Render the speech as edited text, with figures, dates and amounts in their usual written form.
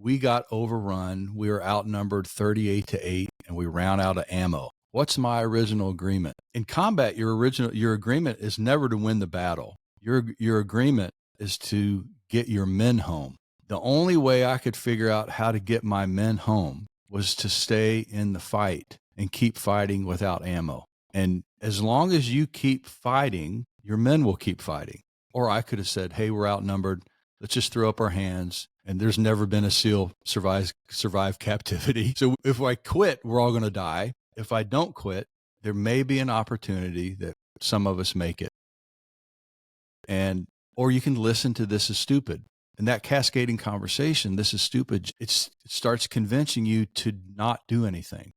we got overrun. We were outnumbered 38-8, and we ran out of ammo. What's my original agreement? In combat, your agreement is never to win the battle. Your agreement is to get your men home. The only way I could figure out how to get my men home was to stay in the fight and keep fighting without ammo. And as long as you keep fighting, your men will keep fighting. Or I could have said, hey, we're outnumbered. Let's just throw up our hands. And there's never been a SEAL survive captivity. So if I quit, we're all going to die. If I don't quit, there may be an opportunity that some of us make it. Or you can listen to this is stupid. And that cascading conversation, this is stupid, it starts convincing you to not do anything.